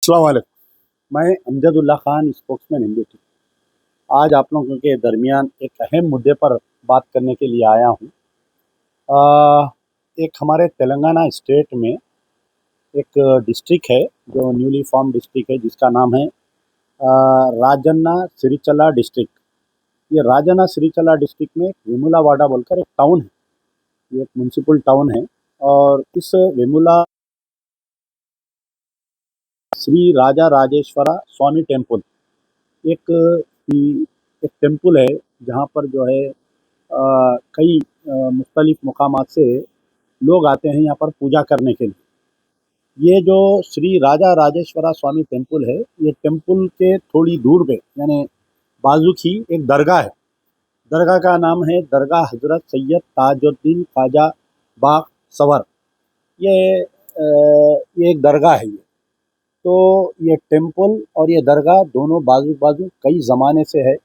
अस्सलाम वालेकुम। मैं अमजदुल्ला खान स्पोक्समैन हिंदू टीम आज आप लोगों के दरमियान एक अहम मुद्दे पर बात करने के लिए आया हूँ। एक हमारे तेलंगाना स्टेट में एक डिस्ट्रिक्ट है जो न्यूली फॉर्म डिस्ट्रिक्ट है जिसका नाम है राजन्ना सिरिचला डिस्ट्रिक्ट। ये राजन्ना सिरिचला डिस्ट्रिक्ट में वेमुलावाड़ा बोलकर एक टाउन है, ये एक म्यूनसिपल टाउन है। और इस वेमुला श्री राजा राजेश्वरा स्वामी टेम्पल एक एक टेम्पल है जहाँ पर जो है कई मुख्तलिफ मकामात से लोग आते हैं यहाँ पर पूजा करने के लिए। ये जो श्री राजा राजेश्वरा स्वामी टेम्पल है, ये टेम्पल के थोड़ी दूर पे यानी बाजू की एक दरगाह है। दरगाह का नाम है दरगाह हजरत सैयद ताजुद्दीन ख्वाजा बाग सवर। ये एक दरगाह है। तो ये टेम्पल और ये दरगाह दोनों बाजू बाजू कई ज़माने से है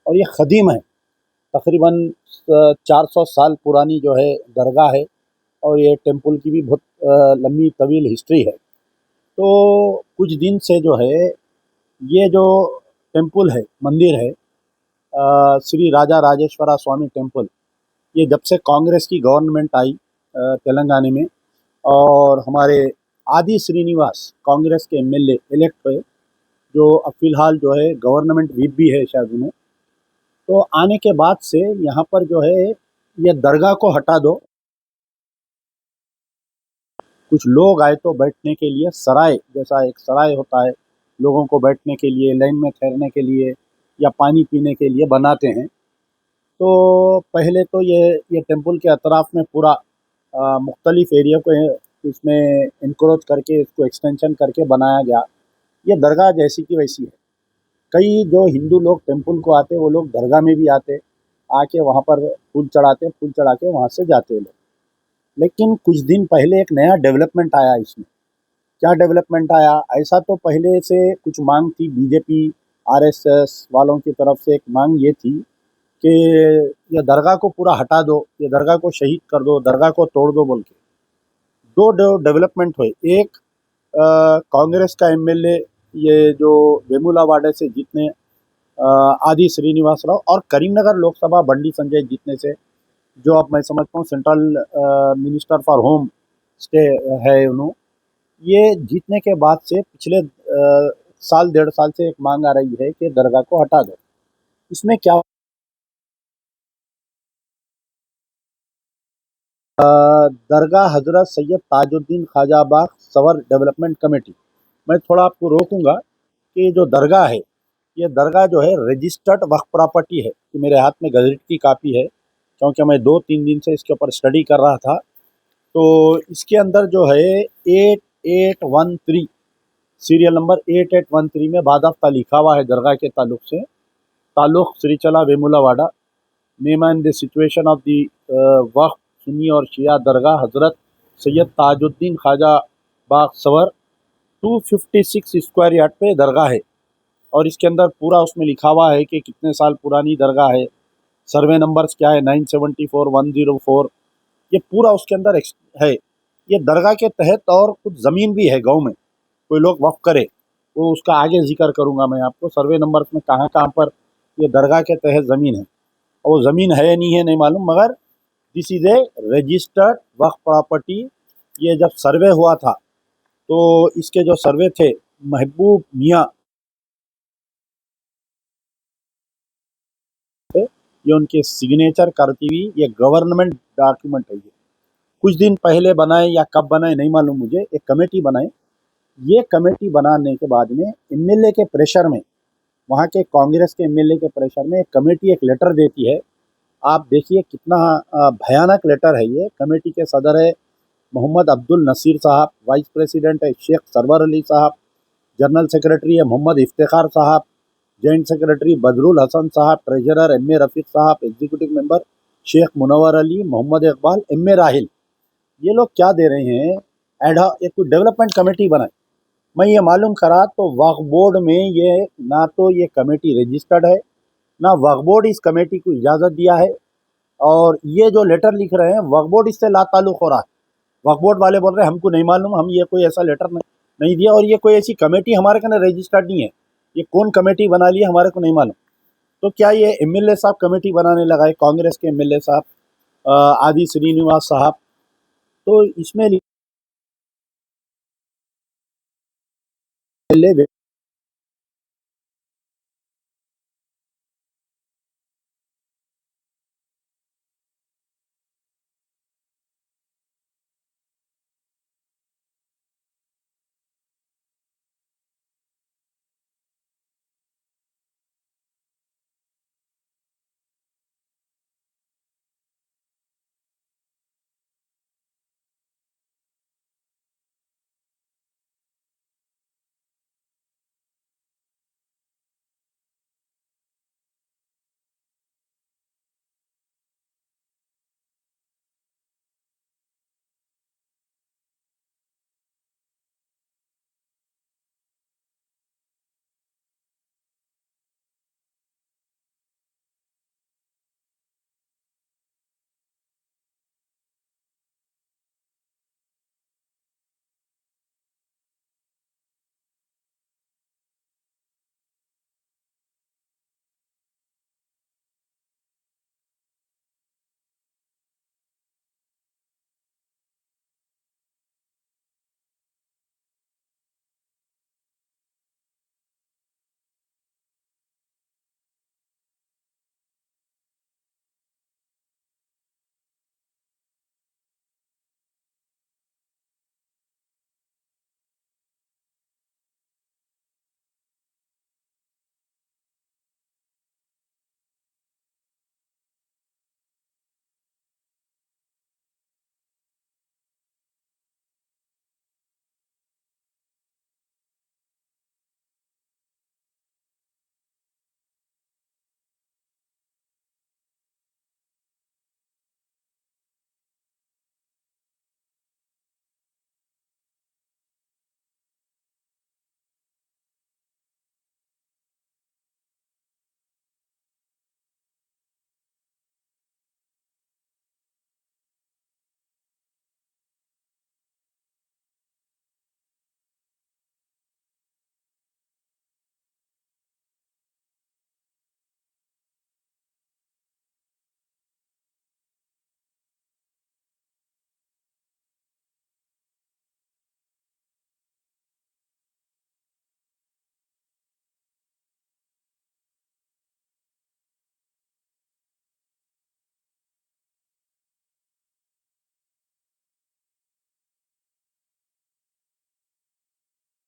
और ये ख़दीम है। तकरीबन 400 साल पुरानी जो है दरगाह है और ये टेम्पल की भी बहुत लंबी तवील हिस्ट्री है। तो कुछ दिन से जो है ये जो टेम्पल है, मंदिर है श्री राजा राजेश्वरा स्वामी टेम्पल, ये जब से कांग्रेस की गवर्नमेंट आई तेलंगाना में और हमारे आदि श्रीनिवास कांग्रेस के एमएलए इलेक्ट हुए, जो अब फ़िलहाल जो है गवर्नमेंट व्हिप भी है शायद उन्हें, तो आने के बाद से यहाँ पर जो है ये दरगाह को हटा दो। कुछ लोग आए तो बैठने के लिए सराय जैसा एक सराय होता है, लोगों को बैठने के लिए, लाइन में ठहरने के लिए या पानी पीने के लिए बनाते हैं। तो पहले तो ये टेम्पल के अतराफ़ में पूरा मुख्तलिफ एरिया को इसमें इनक्रोच करके इसको एक्सटेंशन करके बनाया गया। ये दरगाह जैसी की वैसी है। कई जो हिंदू लोग टेम्पल को आते वो लोग दरगाह में भी आते, आके वहाँ पर फूल चढ़ाते, फूल चढ़ा के वहाँ से जाते लोग। लेकिन कुछ दिन पहले एक नया डेवलपमेंट आया इसमें। क्या डेवलपमेंट आया? ऐसा तो पहले से कुछ मांग थी, बीजेपी आरएसएस वालों की तरफ से एक मांग ये थी कि ये दरगाह को पूरा हटा दो, ये दरगाह को शहीद कर दो, दरगाह को तोड़ दो बोल के। दो डेवलपमेंट हुए। एक कांग्रेस का एमएलए ये जो वेमुलावाड़ा से जीतने आदि श्रीनिवास राव और करीमनगर लोकसभा बंडी संजय जीतने से, जो अब मैं समझता हूँ central minister for home stay है उन्होंने, ये जीतने के बाद से पिछले साल 1.5 साल से एक मांग आ रही है कि दरगाह को हटा दो। इसमें क्या दरगाह हजरत सैयद ताजुद्दीन ख्वाजा बाग सवर डेवलपमेंट कमेटी, मैं थोड़ा आपको रोकूंगा कि जो दरगाह है, ये दरगाह जो है रजिस्टर्ड वक्फ प्रॉपर्टी है। कि मेरे हाथ में गजट की कापी है क्योंकि मैं 2-3 दिन से इसके ऊपर स्टडी कर रहा था। तो इसके अंदर जो है 8813 सीरियल नंबर 8813 में बाज़ाब्ता लिखा हुआ है दरगाह के ताल्लुक से, ताल्लुक श्रीचला Vemulawada, name and the situation of the वक्फ सुन्नी और शिया दरगाह हजरत सैयद ताजुद्दीन ख्वाजा बाग सवर 256 स्क्वायर यार्ड पे दरगाह है। और इसके अंदर पूरा उसमें लिखा हुआ है कि कितने साल पुरानी दरगाह है, सर्वे नंबर्स क्या है 974 104, ये पूरा उसके अंदर है। ये दरगाह के तहत और कुछ ज़मीन भी है गांव में, कोई लोग वक्फ करे, वो उसका आगे जिक्र करूंगा मैं आपको। सर्वे नंबर्स में कहाँ कहाँ पर ये दरगाह के तहत ज़मीन है, और वो ज़मीन है नहीं है नहीं मालूम, मगर this is a registered Waqf property. ये जब सर्वे हुआ था तो इसके जो सर्वे थे महबूब मियाँ, ये उनके सिग्नेचर करती हुई ये गवर्नमेंट डॉक्यूमेंट है। ये कुछ दिन पहले बनाए या कब बनाए नहीं मालूम मुझे, एक कमेटी बनाए। ये कमेटी बनाने के बाद में एमएलए के प्रेशर में, वहाँ के कांग्रेस के एमएलए के प्रेशर में एक कमेटी एक लेटर देती है। आप देखिए कितना भयानक लेटर है ये। कमेटी के सदर है मोहम्मद अब्दुल नसीर साहब, वाइस प्रेसिडेंट है शेख सरवर अली साहब, जनरल सेक्रेटरी है मोहम्मद इफ्तिखार साहब, जॉइंट सेक्रेटरी बदरुल हसन साहब, treasurer M A Rafiq sahab, executive member Sheikh Munawwar Ali, Mohammad Iqbal, M A Rahil. ये लोग क्या दे रहे हैं, एक कोई डेवलपमेंट कमेटी बनाए। मैं ये मालूम करा तो वक्फ बोर्ड में ये ना तो ये कमेटी रजिस्टर्ड है, ना वक्फ बोर्ड इस कमेटी को इजाज़त दिया है। और ये जो लेटर लिख रहे हैं वक्फ बोर्ड इससे ला ताल्लुक़ हो रहा है। वक्फ बोर्ड वाले बोल रहे हैं हमको नहीं मालूम, हम ये कोई ऐसा लेटर नहीं। नहीं दिया। और ये कोई ऐसी कमेटी हमारे का रजिस्टर्ड नहीं है, ये कौन कमेटी बना ली है हमारे को नहीं मालूम। तो क्या ये एमएलए साहब कमेटी बनाने लगा है, कांग्रेस के एमएलए साहब आदि श्रीनिवास साहब, तो इसमें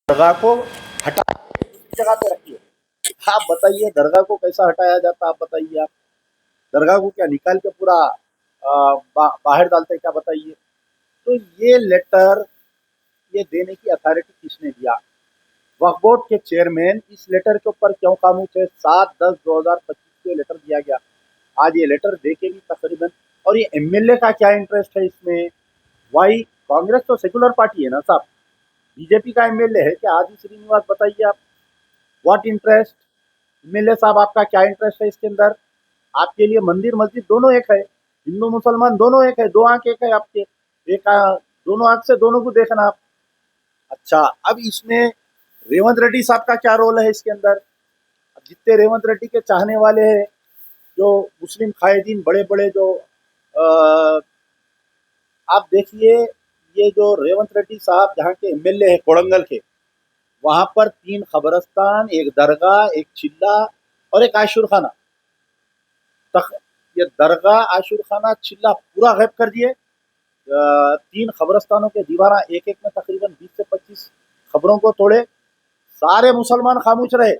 दरगाह को हटा जगह पे रखिए। आप बताइए दरगाह को कैसा हटाया जाता, आप बताइए। आप दरगाह को क्या निकाल के पूरा बाहर डालते क्या, बताइए। तो ये लेटर, ये देने की अथॉरिटी किसने दिया? वक्फ बोर्ड के चेयरमैन इस लेटर के ऊपर क्यों खामोश है? 7/10/2025 को लेटर दिया गया, आज ये लेटर दे के भी तकरीबन, और ये एमएलए का क्या इंटरेस्ट है इसमें? वाई, कांग्रेस तो सेकुलर पार्टी है ना साहब, बीजेपी का एमएलए है क्या? आदि श्रीनिवास बताइए आप, व्हाट इंटरेस्ट? एमएलए साहब आपका क्या इंटरेस्ट है इसके अंदर? आपके लिए मंदिर मस्जिद दोनों एक है, हिंदू मुसलमान दोनों एक है, दो आंख एक है आपके, एक दोनों आंख से दोनों को देखना आप। अच्छा, अब इसमें रेवंत रेड्डी साहब का क्या रोल है इसके अंदर? अब जितने रेवंत रेड्डी के चाहने वाले हैं, जो मुस्लिम कायदीन बड़े बड़े जो आप देखिए, ये जो रेवंत रेड्डी साहब जहाँ के एमएलए है कोड़ंगल के, वहां पर 3 कब्रस्तान, एक दरगाह, एक चिल्ला और एक आशुर खाना तक, ये दरगाह आशुर खाना चिल्ला पूरा गैब कर दिए। 3 कब्रस्तानों के दीवारा एक एक में तकरीबन 20 से 25 खबरों को तोड़े, सारे मुसलमान खामोश रहे।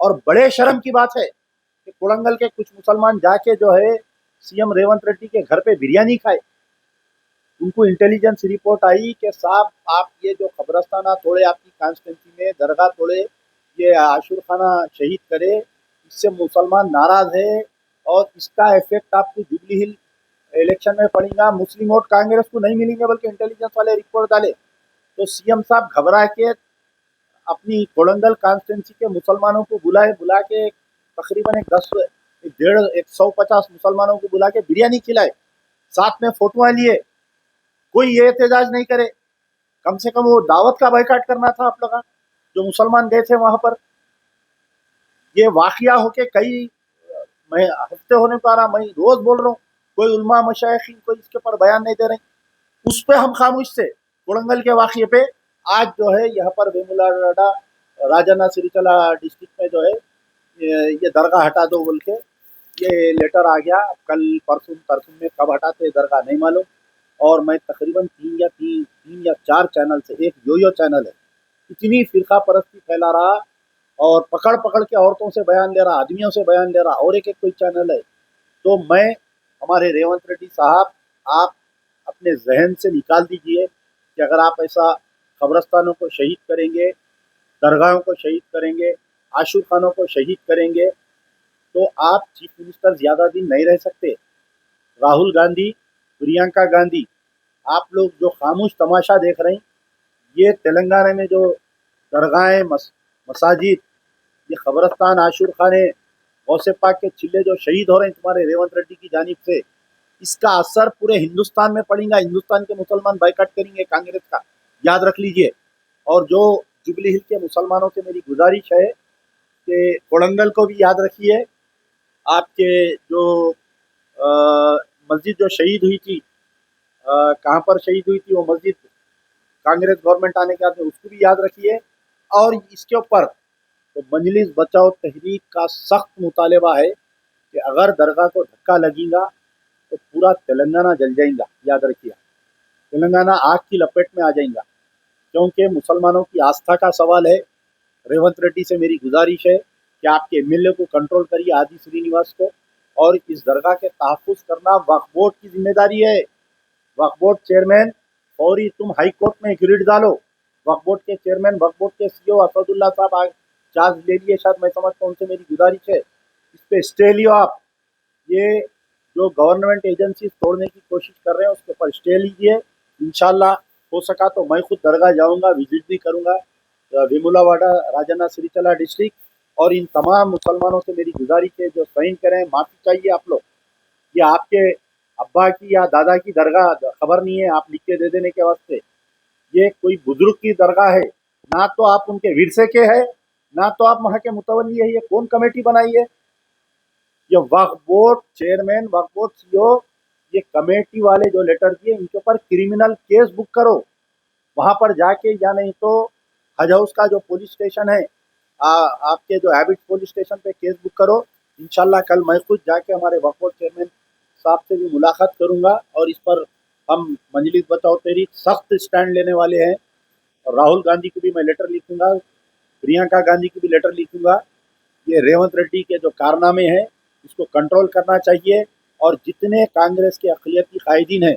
और बड़े शर्म की बात है कि कोड़ंगल के कुछ मुसलमान जाके जो है सीएम रेवंत रेड्डी के घर पे बिरयानी खाए। उनको इंटेलिजेंस रिपोर्ट आई कि साहब आप ये जो कब्रस्ताना तोड़े आपकी कॉन्स्टिट्यूंसी में, दरगाह तोड़े, ये आशुर खाना शहीद करे, इससे मुसलमान नाराज है और इसका इफेक्ट आपको जुबली हिल इलेक्शन में पड़ेगा। मुस्लिम वोट कांग्रेस को नहीं मिलेंगे, बल्कि इंटेलिजेंस वाले रिपोर्ट डाले। तो सीएम साहब घबरा के अपनी कोड़ंगल कॉन्स्टिट्यूंसी के मुसलमानों को बुला के तकरीबन एक 10 एक 150 150 मुसलमानों को बुला के बिरयानी खिलाए, साथ में फोटोआं लिए, कोई ये एहतजाज नहीं करे। कम से कम वो दावत का बायकाट करना था आप लोग का, जो मुसलमान गए थे वहां पर। ये वाकया होके कई मैं हफ्ते होने को आ रहा, मैं रोज बोल रहा हूँ, कोई उलमा मशाइखीन कोई इसके ऊपर बयान नहीं दे रहे। उस पे हम खामोश थे, कोड़ंगल के वाकये पे। आज जो है यहाँ पर वेमुलावाड़ा राजन्ना सिरिचला डिस्ट्रिक्ट में जो है ये दरगाह हटा दो बोल के ये लेटर आ गया। कल परसों तरसों में कब हटाते दरगाह नहीं मालूम। और मैं तकरीबन तीन या चार चैनल से, एक यो चैनल है, इतनी फिरका परस्ती फैला रहा और पकड़ पकड़ के औरतों से बयान ले रहा, आदमियों से बयान ले रहा, और एक एक कोई चैनल है। तो मैं हमारे रेवंत रेड्डी साहब, आप अपने जहन से निकाल दीजिए कि अगर आप ऐसा कब्रस्तानों को शहीद करेंगे, दरगाहों को शहीद करेंगे, आशूर खानों को शहीद करेंगे, तो आप चीफ मिनिस्टर ज़्यादा दिन नहीं रह सकते। राहुल गांधी, प्रियंका गांधी, आप लोग जो खामोश तमाशा देख रहे हैं, ये तेलंगाना में जो दरगाहें, मसाजिद, ये कब्रस्तान, आशूर खाने, गौसे पाक के चिल्ले जो शहीद हो रहे हैं तुम्हारे रेवंत रेड्डी की जानिब से, इसका असर पूरे हिंदुस्तान में पड़ेगा। हिंदुस्तान के मुसलमान बाइकाट करेंगे कांग्रेस का, याद रख लीजिए। और जो जुबली हिल के मुसलमानों से मेरी गुजारिश है कि कोड़ंगल को भी याद रखिए। आपके जो मस्जिद जो शहीद हुई थी, कहाँ पर शहीद हुई थी वो मस्जिद, कांग्रेस गवर्नमेंट आने के बाद में उसको भी याद रखिए। और इसके ऊपर तो मजलिस बचाओ तहरीक का सख्त मुतालबा है कि अगर दरगाह को धक्का लगेगा तो पूरा तेलंगाना जल जाएगा। याद रखिए, तेलंगाना आग की लपेट में आ जाएगा, क्योंकि मुसलमानों की आस्था का सवाल है। रेवंत रेड्डी से मेरी गुजारिश है कि आपके एमएलए को कंट्रोल करिए, आदि श्रीनिवास को, और इस दरगाह के तहफ़्फ़ुज़ करना वक्फ बोर्ड की जिम्मेदारी है। वक्फ बोर्ड चेयरमैन, फौरी तुम हाई कोर्ट में एक रिट डालो। वक्फ बोर्ड के चेयरमैन, वक्फ बोर्ड के सीईओ असदुल्ला साहब आज चार्ज ले लिए शायद, मैं समझता हूँ, उनसे मेरी गुजारिश है इस पे स्टे लियो आप। ये जो गवर्नमेंट एजेंसी तोड़ने की कोशिश कर रहे हैं उसके ऊपर स्टे लीजिए। इंशाल्लाह हो सका तो मैं खुद दरगाह जाऊंगा, विजिट भी करूंगा, वेमुलावाड़ा राजन्ना सिरिचला डिस्ट्रिक्ट। और इन तमाम मुसलमानों से मेरी गुजारिश है जो साइन करें, माफ़ी चाहिए आप लोग। ये आपके अब्बा की या दादा की दरगाह खबर नहीं है, आप लिख के दे देने के वास्ते। ये कोई बुजुर्ग की दरगाह है, ना तो आप उनके विरसे के है, ना तो आप वहाँ के मुतवल्ली है। ये कौन कमेटी बनाई है? ये वक्फ बोर्ड चेयरमैन, वक्फ बोर्ड सीईओ, ये कमेटी वाले जो लेटर दिए इनके ऊपर क्रिमिनल केस बुक करो वहां पर जाके, या नहीं तो हज हाउस का जो पुलिस स्टेशन है, आपके जो हैबिट पुलिस स्टेशन पे केस बुक करो। इंशाल्लाह कल मैं खुद जाके हमारे वक्फ बोर्ड चेयरमैन साहब से भी मुलाकात करूंगा और इस पर हम मजलिस बचाओ तहरीक सख्त स्टैंड लेने वाले हैं। और राहुल गांधी को भी मैं लेटर लिखूंगा, प्रियंका गांधी को भी लेटर लिखूंगा। ये रेवंत रेड्डी के जो कारनामे हैं इसको कंट्रोल करना चाहिए। और जितने कांग्रेस के अक़लियती कायदीन हैं,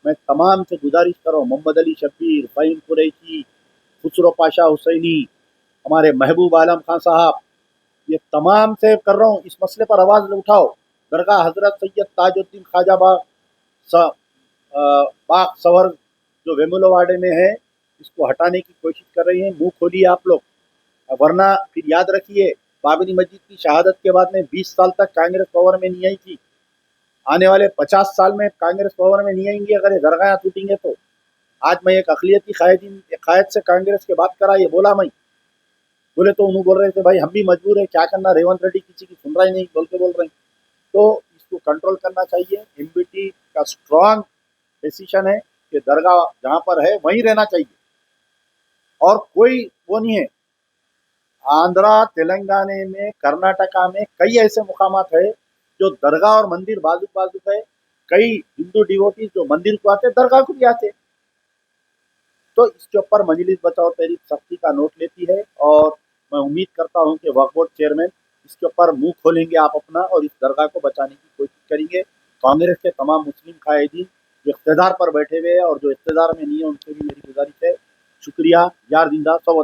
मैं तमाम से गुजारिश कर रहा हूँ, मोहम्मद अली शब्बीर, फ़हीम कुरैशी, खुसरो पाशा हुसैनी, हमारे महबूब आलम खान साहब, ये तमाम से कर रहा हूँ, इस मसले पर आवाज़ उठाओ। दरगाह हज़रत सैयद ताजुद्दीन ख्वाजा बाग सवर जो वेमुलवाड़े में है, इसको हटाने की कोशिश कर रही हैं। मुंह खोलिए आप लोग, वरना फिर याद रखिए बाबरी मस्जिद की शहादत के बाद में 20 साल तक कांग्रेस पावर में नहीं आई थी। आने वाले 50 साल में कांग्रेस पावर में नहीं आएंगी अगर ये दरगाह टूटेंगे तो। आज मैं एक अक़लियती कायद से कांग्रेस के बात करा, ये बोला मैं, बोले तो उन्होंने बोल रहे थे भाई हम भी मजबूर है, क्या करना, रेवंत रेड्डी किसी की सुन रहा ही नहीं बोल रहे हैं। तो इसको कंट्रोल करना चाहिए। एमबीटी का स्ट्रांग डिसीजन है कि दरगाह जहाँ पर है वहीं रहना चाहिए और कोई वो नहीं है। आंध्रा, तेलंगाना में, कर्नाटका में कई ऐसे मुकामात है जो दरगाह और मंदिर बाजू बाजू है। कई हिंदू डिवोटीज जो मंदिर को आते दरगाह को भी आते। तो इसके ऊपर मजलिस बचाओ तहरीक सख्ती का नोट लेती है और मैं उम्मीद करता हूं कि वक्फ बोर्ड चेयरमैन इसके ऊपर मुंह खोलेंगे आप अपना और इस दरगाह को बचाने की कोशिश करेंगे। कांग्रेस के तमाम मुस्लिम कायदीन जो इक़्तिदार पर बैठे हुए हैं और जो इक़्तिदार में नहीं है उनसे भी मेरी गुजारिश है। शुक्रिया। यार जिंदा सवदा।